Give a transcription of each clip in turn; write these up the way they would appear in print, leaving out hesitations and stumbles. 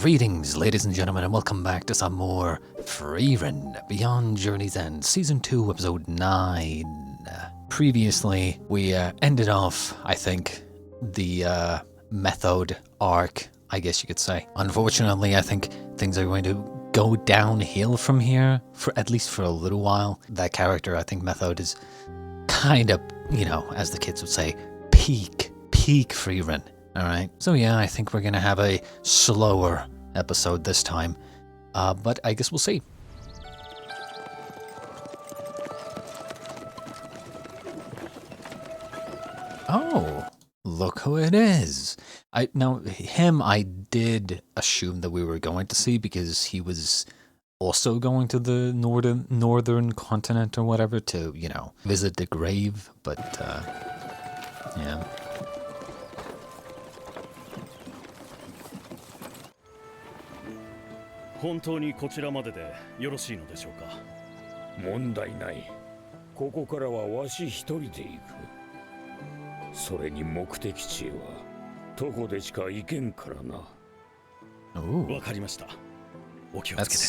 Greetings, ladies and gentlemen, and welcome back to some more Frieren Beyond Journey's End, Season 2, Episode 9. Previously, we ended off, I think, the method arc, I guess you could say. Unfortunately, I think things are going to go downhill from here, for at least for a little while. That character, I think Method is kind of, you know, as the kids would say, peak Frieren. Alright, so yeah, I think we're gonna have a slower episode this time, but I guess we'll see. Oh, look who it is. Now, him I did assume that we were going to see because he was also going to the northern continent or whatever to, you know, visit the grave, but, yeah.本当にこちらまででよろしいのでしょうか。問題ない。ここからはわし一人で行く。それに目的地へは徒歩でしか行けんからな。わかりました。お気をつけて。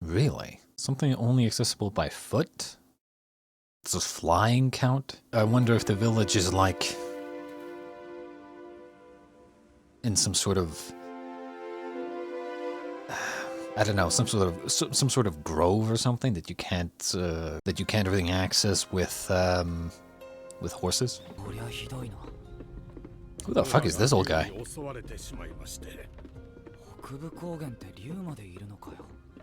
Really? Something only accessible by foot? Does flying count? I wonder if the village is like in some sort of, I don't know, some sort of grove or something that you can't really access with horses. Who the fuck is this old guy?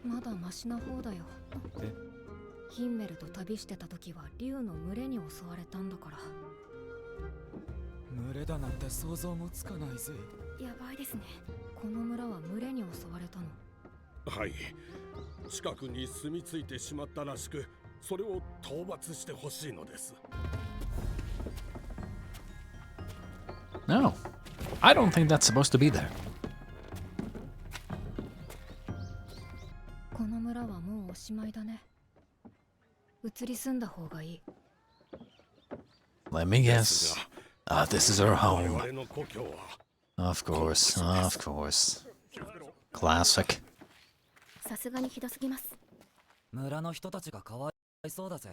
まだマシな方だよ。ヒンメルと旅してた時は竜の群れに襲われたんだから。群れだなんて想像もつかないぜ。やばいですね。この村は群れに襲われたの。はい。近くに住み着いてしまったらしく、それを討伐してほしいのです。No, I don't think that's supposed to be there. この村はもうおしまいだね。移り住んだ方がいい。Let me guess. This is our home. Of course, of course. Classic. さすがにひどすぎます。村の人たちがかわいそうだぜ。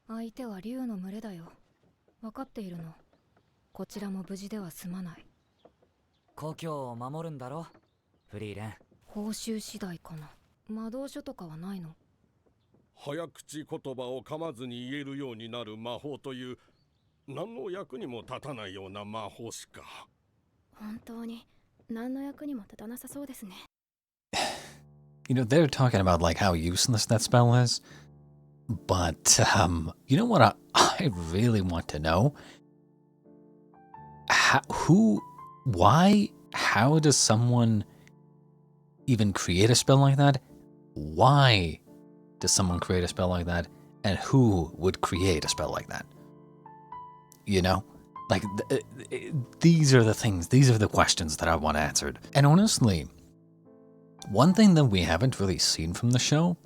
相手は竜の群れだよ。分かっているの。こちらも無事では済まない。故郷を守るんだろ、フリーレン。報酬次第かな。魔導書とかはないの？早口言葉を噛まずに言えるようになる魔法という何の役にも立たないような魔法しか。本当に何の役にも立たなさそうですね。You know, they're talking about like how useless that spell is, but you know what I really want to know? How does someone even create a spell like that? Why does someone create a spell like that? And who would create a spell like that? You know? Like, these are the things, these are the questions that I want answered. And honestly, one thing that we haven't really seen from the show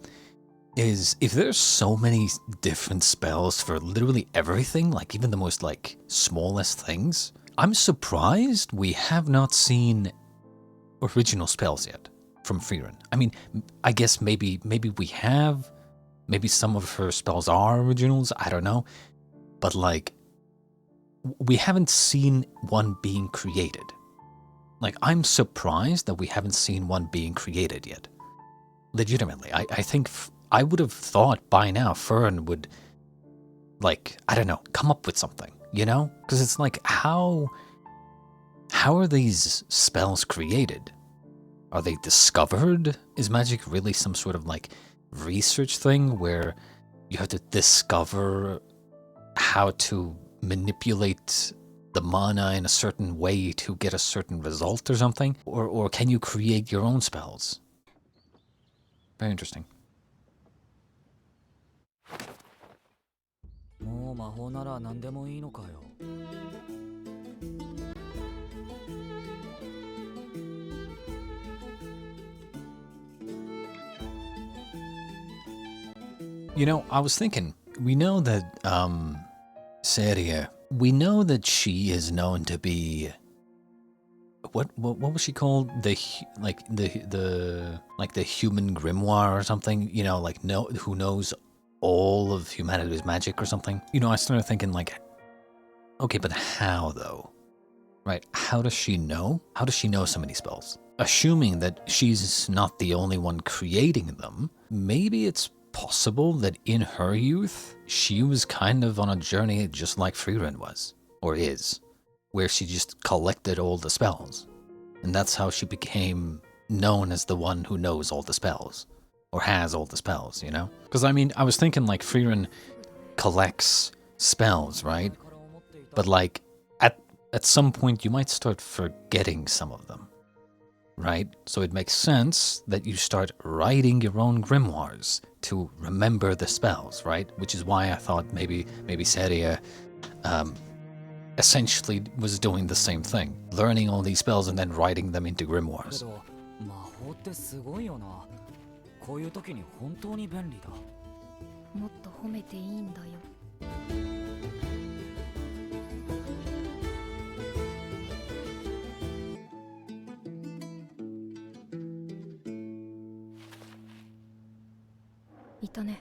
is if there's so many different spells for literally everything, like even the most like smallest things, I'm surprised we have not seen original spells yet from Frieren. I mean, I guess maybe we have, maybe some of her spells are originals, I don't know, but like, we haven't seen one being created. Like, I'm surprised that we haven't seen one being created yet. Legitimately, I think I would have thought by now Frieren would, like, I don't know, come up with something, you know? Because it's like, how are these spells created? Are they discovered? Is magic really some sort of, like, research thing where you have to discover how to manipulate the mana in a certain way to get a certain result or something? Or can you create your own spells? Very interesting. もう魔法なら何でもいいのかよ。You know, I was thinking, we know that, Seria, we know that she is known to be what was she called? Like the human grimoire or something? You know, like who knows all of humanity's magic or something? You know, I started thinking like, okay, but how though? Right? How does she know? How does she know so many spells? Assuming that she's not the only one creating them, maybe it's possible that in her youth, she was kind of on a journey just like Frieren was, or is, where she just collected all the spells. And that's how she became known as the one who knows all the spells, or has all the spells, you know? Because I mean, I was thinking like Frieren collects spells, right? But like, at some point you might start forgetting some of them, right? So it makes sense that you start writing your own grimoires to remember the spells, right? Which is why I thought maybe Seria essentially was doing the same thing, learning all these spells and then writing them into grimoires. 魔法ってすごいよな。こういう時に本当に便利だ。もっと褒めていいんだよ。いたね。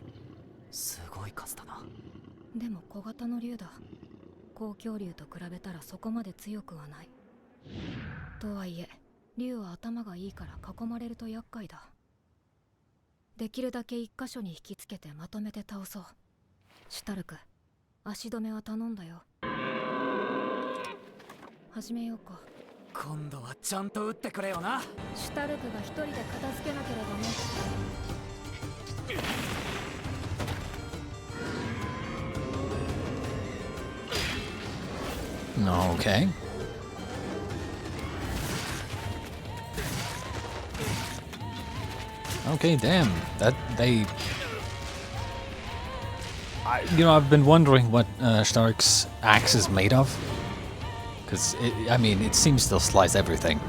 すごい数だな。でも小型の竜だ。高恐竜と比べたらそこまで強くはない。とはいえ、竜は頭がいいから囲まれると厄介だ。できるだけ一箇所に引きつけてまとめて倒そう。シュタルク、足止めは頼んだよ。始めようか。今度はちゃんと撃ってくれよな。シュタルクが一人で片付けなければね。Okay. Okay, damn. That they... I've been wondering what Stark's axe is made of. Because, I mean, it seems to slice everything.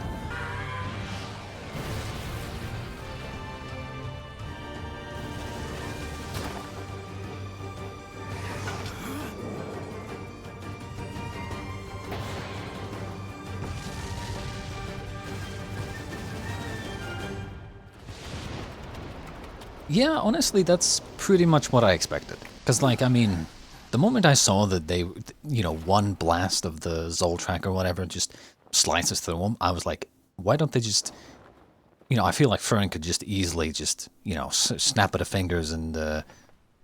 Yeah, honestly, that's pretty much what I expected. Because, like, I mean, the moment I saw that they, one blast of the Zoltrak or whatever just slices through them, I was like, why don't they just, I feel like Frieren could just easily just, snap of the fingers and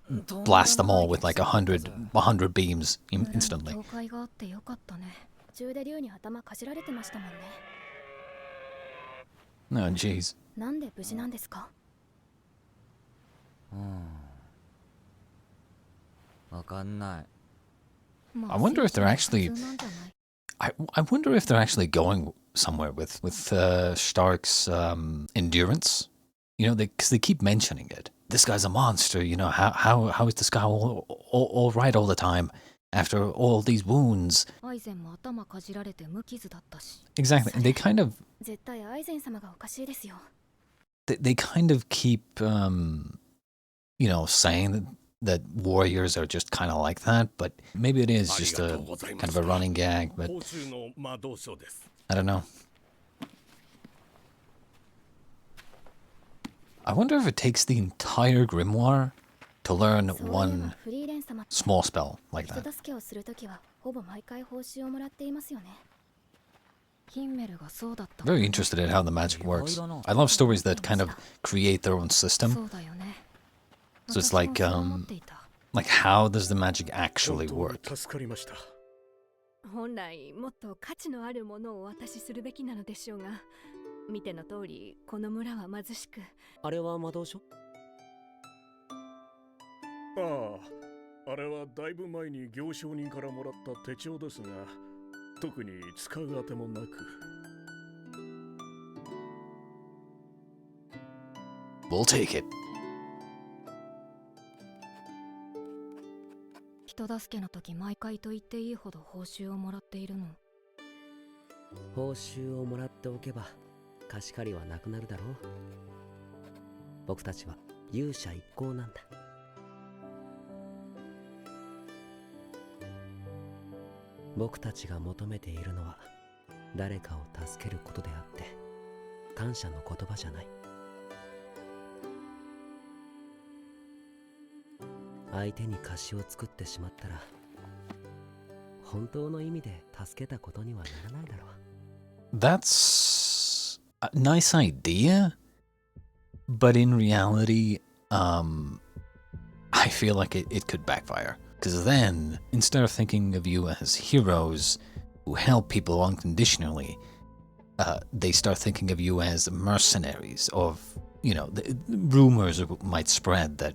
blast them all with like 100 beams instantly. Oh, jeez. I wonder if they're actually... I wonder if they're actually going somewhere with Stark's endurance. Because they keep mentioning it. This guy's a monster, how is this guy all right all the time after all these wounds? Exactly, and they kind of... They kind of keep, saying that warriors are just kind of like that, but maybe it is just a kind of a running gag, but I don't know. I wonder if it takes the entire grimoire to learn one small spell like that. Very interested in how the magic works. I love stories that kind of create their own system. So it's like how does the magic actually work? 本来もっと価値のあるものをお渡しするべきなのでしょうが、見ての通りこの村は貧しく。あれは魔導書？ああ、あれはだいぶ前に行商人からもらった手帳ですが、特に使うあてもなく。We'll take it. 人助けの時毎回と言っていいほど報酬をもらっているの。報酬をもらっておけば貸し借りはなくなるだろう。僕たちは勇者一行なんだ。僕たちが求めているのは誰かを助けることであって感謝の言葉じゃない。相手に貸しを作ってしまったら本当の意味で助けたことにはならないだろう。 That's a nice idea, but in reality, I feel like it could backfire. Because then, instead of thinking of you as heroes who help people unconditionally, they start thinking of you as mercenaries of, the rumors might spread that,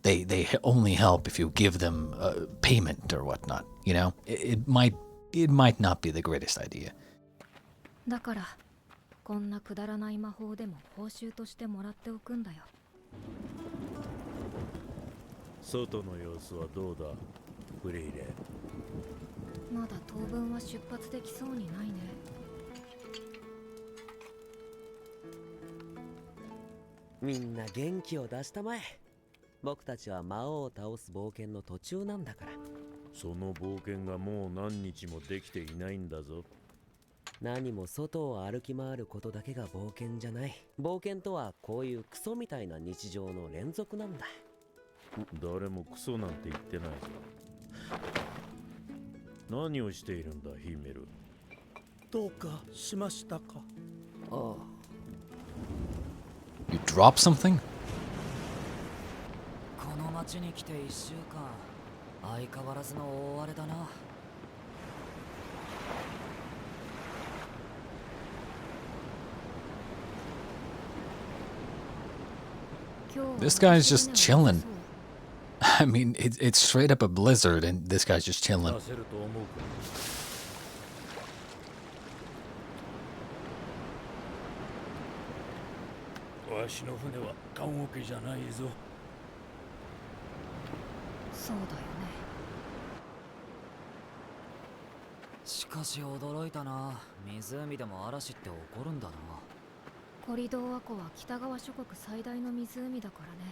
they only help if you give them payment or whatnot, It might not be the greatest idea. だからこんなくだらない魔法でも報酬としてもらっておくんだよ。外の様子はどうだ、フリーレン。まだ当分は出発できそうにないね。みんな元気を出したまえ。僕たちは魔王を倒す冒険の途中なんだから。その冒険がもう何日もできていないんだぞ。何も外を歩き回ることだけが冒険じゃない。冒険とはこういうクソみたいな日常の連続なんだ。誰もクソなんて言ってないぞ。何をしているんだ、ヒメル。どうかしましたか？ああ。You drop something? この町に来て1週間、相変わらずの大荒れだな。This guy's just chilling. I mean, it's straight up a blizzard, and this guy's just chilling. わしの船は棺桶じゃないぞ。そうだよね。しかし驚いたな。湖でも嵐って起こるんだな。コリドーア湖は北側諸国最大の湖だからね。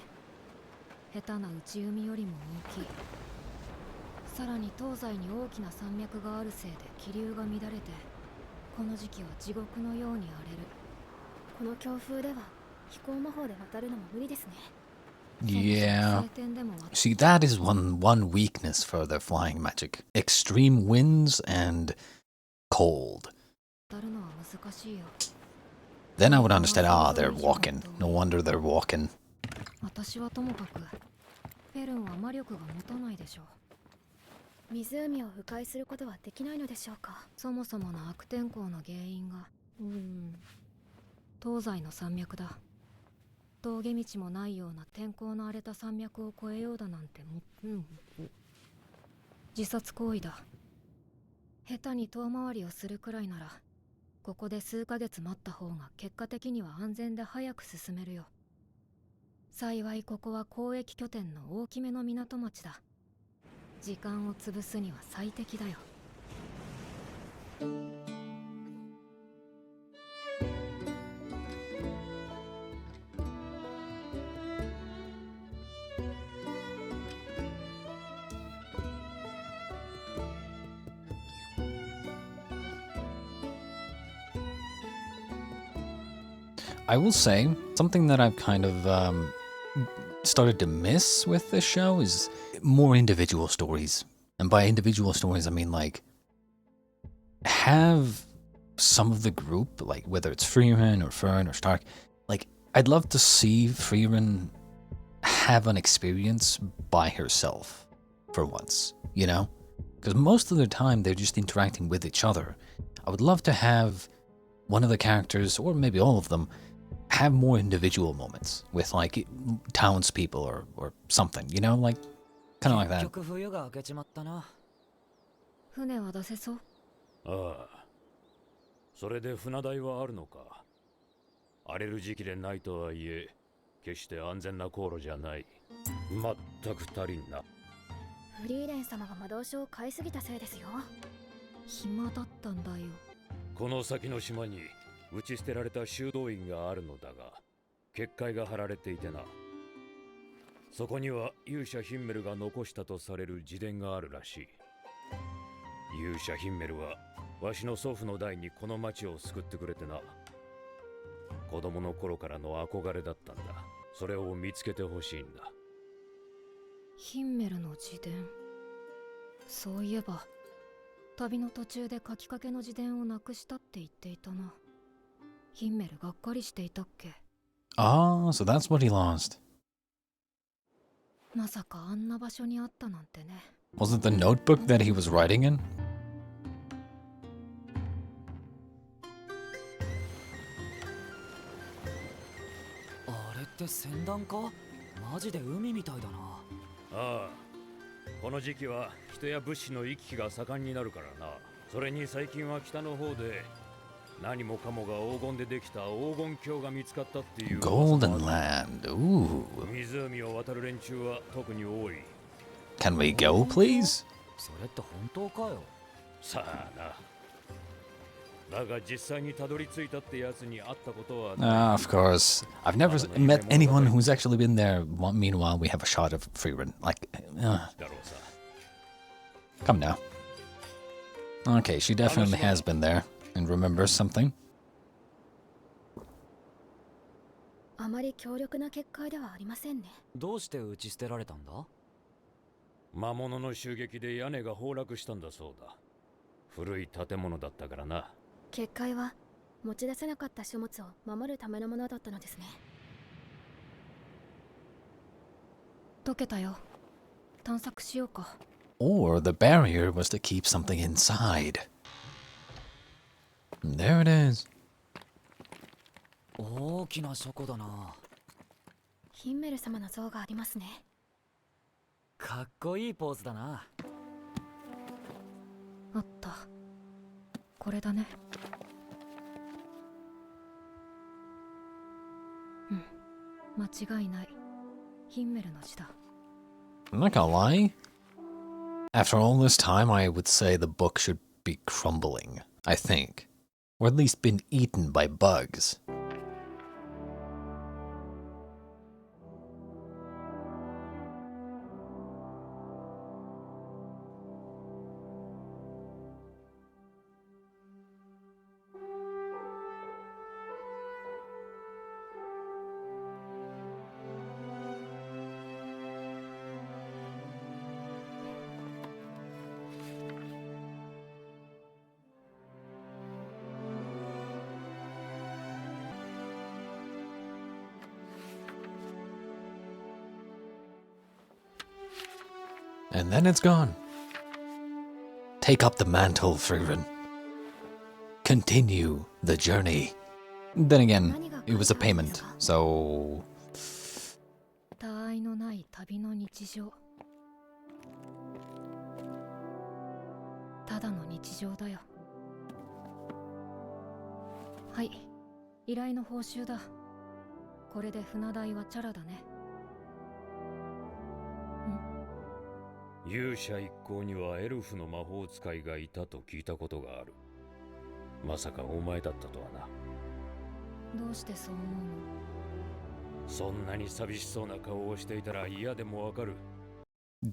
下手な内海よりも大きい。さらに東西に大きな山脈があるせいで気流が乱れて、この時期は地獄のように荒れる。この強風では飛行魔法で渡るのも無理ですね。Yeah. See, that is one weakness for their flying magic. Extreme winds and cold. Then I would understand, they're walking. No wonder they're walking. 私はともかくフェルンは魔力が持たないでしょう。湖を迂回することはできないのでしょうか。そもそもの悪天候の原因が東西の山脈だ。峠道もないような天候の荒れた山脈を越えようだなんて自殺行為だ。下手に遠回りをするくらいならここで数ヶ月待った方が結果的には安全で早く進めるよ。幸いここは交易拠点の大きめの港町だ。時間を潰すには最適だよ。I will say, something that I've kind of started to miss with this show is more individual stories. And by individual stories, I mean, like, have some of the group, like, whether it's Frieren or Fern or Stark, like, I'd love to see Frieren have an experience by herself for once, you know? Because most of the time, they're just interacting with each other. I would love to have one of the characters, or maybe all of them, have more individual moments with, like, townspeople or something, you know? Like, kind of like that. 船は出せそう？ああ。それで船代はあるのか。荒れる時期でないとはいえ、決して安全な航路じゃない。全く足りんな。フリーレン様が魔導書を買いすぎたせいですよ。暇だったんだよ。この先の島に打ち捨てられた修道院があるのだが、結界が張られていてな。そこには勇者ヒンメルが残したとされる自伝があるらしい。勇者ヒンメルはわしの祖父の代にこの町を救ってくれてな。子供の頃からの憧れだったんだ。それを見つけてほしいんだ。ヒンメルの自伝。そういえば旅の途中で書きかけの自伝をなくしたって言っていたな。ヒンメルがっかりしていたっけ。Ah, so that's what he lost. まさかあんな場所にあったなんてね。Was it the notebook that he was writing in? あれって船団か？マジで海みたいだな。ああ、この時期は人や物資の行き来が盛んになるからな。それに最近は北の方で何もかもが黄金でできた黄金鏡が見つかったっていう。 Golden Land. Ooh. 湖を渡る連中は特に多い。 Can we go, please? それって本当かよ。さあな。だが実際にたどり着いたってやつに会ったことはない。 Of course. I've never met anyone who's actually been there. Meanwhile, we have a shot of Frieren. Like, だろうさ。 come now. Okay, she definitely has been there and remembers something. あまり強力な結界ではありませんね。どうして打ち捨てられたんだ？魔物の襲撃で屋根が崩落したんだそうだ。古い建物だったからな。結界は持ち出せなかった書物を守るためのものだったのですね。解けたよ。探索しようか。Or the barrier was to keep something inside. There it is. 大きな書庫だな。ヒンメル様の像がありますね。かっこいいポーズだな。あった。これだね。うん、間違いない。ヒンメルの字だ。I'm not gonna lie. After all this time, I would say the book should be crumbling, I think. Or at least been eaten by bugs. And then it's gone. Take up the mantle, Frieren. Continue the journey. Then again, it was a payment, so... 他愛のない旅の日常。ただの日常だよ。はい、依頼の報酬だ。これで船代はチャラだね。勇者一行にはエルフの魔法使いがいたと聞いたことがある。まさかお前だったとはな。どうしてそう思うの？そんなに寂しそうな顔をしていたら嫌でもわかる。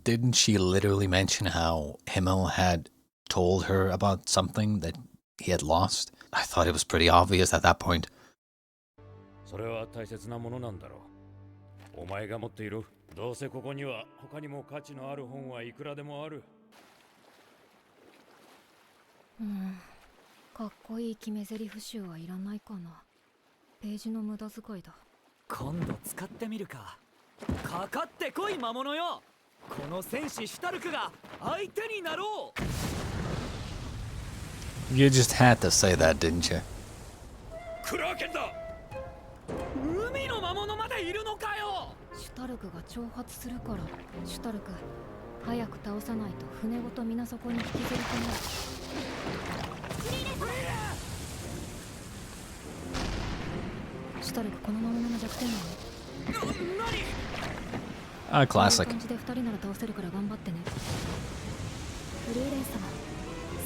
Didn't she literally mention how Himmel had told her about something that he had lost? I thought it was pretty obvious at that point. それは大切なものなんだろう。お前が持っている。どうせここには他にも価値のある本はいくらでもある。かっこいい決め台詞集はいらないかな。ページの無駄遣いだ。今度使ってみるか。かかってこい魔物よ。この戦士シュタルクが相手になろう。 You just had to say that, didn't you? クラーケンだ。海の魔物までいるのかよ。シュタルクが挑発するから。シュタルク、早く倒さないと船ごと水底に引きずり込まれる。シュタルク、この魔物の弱点なの？ Classic. こんな感じで2人なら倒せるから頑張ってね。フリーレン様、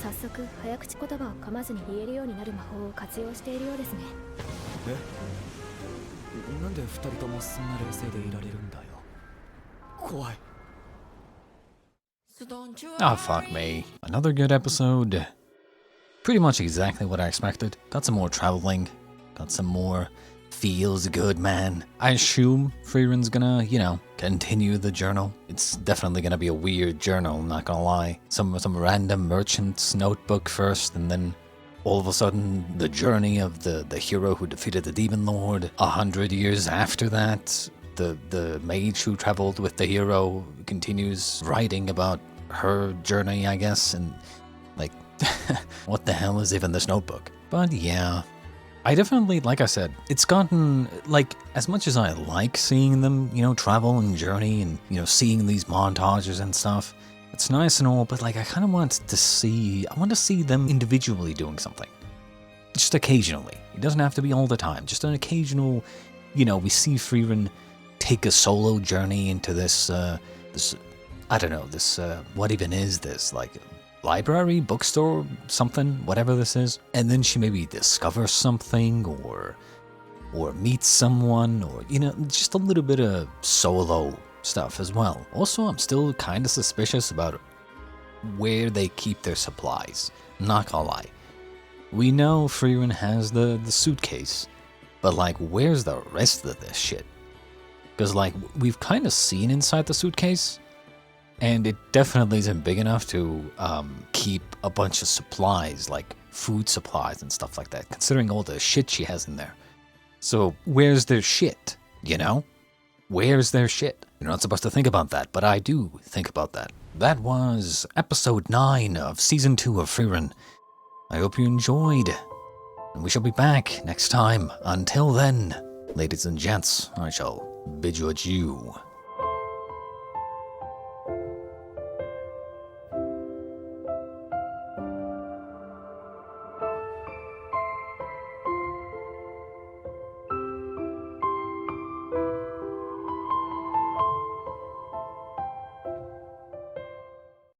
早速早口言葉を噛まずに言えるようになる魔法を活用しているようですね。なんで二人ともそんな冷静でいられるんだよ。怖い。 Oh, fuck me. Another good episode. Pretty much exactly what I expected. Got some more traveling, got some more feels good, man. I assume Frieren's gonna, continue the journal. It's definitely gonna be a weird journal, I'm not gonna lie. Some random merchant's notebook first, and then all of a sudden the journey of the hero who defeated the Demon Lord. 100 years after that, the mage who traveled with the hero continues writing about her journey, I guess, and like, what the hell is even this notebook? But yeah, I definitely, like I said, it's gotten, like, as much as I like seeing them, travel and journey and, seeing these montages and stuff, it's nice and all, but like, I kind of want to see them individually doing something. Just occasionally. It doesn't have to be all the time. Just an occasional, we see Frieren take a solo journey into this, what even is this, like, library, bookstore, something, whatever this is. And then she maybe discovers something, or meets someone, or, just a little bit of solo stuff as well. Also, I'm still kind of suspicious about where they keep their supplies. Not gonna lie. We know Frieren has the suitcase, but like, where's the rest of this shit? Because like, we've kind of seen inside the suitcase, and it definitely isn't big enough to keep a bunch of supplies, like food supplies and stuff like that, considering all the shit she has in there. So where's their shit, Where's their shit? You're not supposed to think about that, but I do think about that. That was episode 9 of season 2 of Frieren. I hope you enjoyed, and we shall be back next time. Until then, ladies and gents, I shall bid you adieu.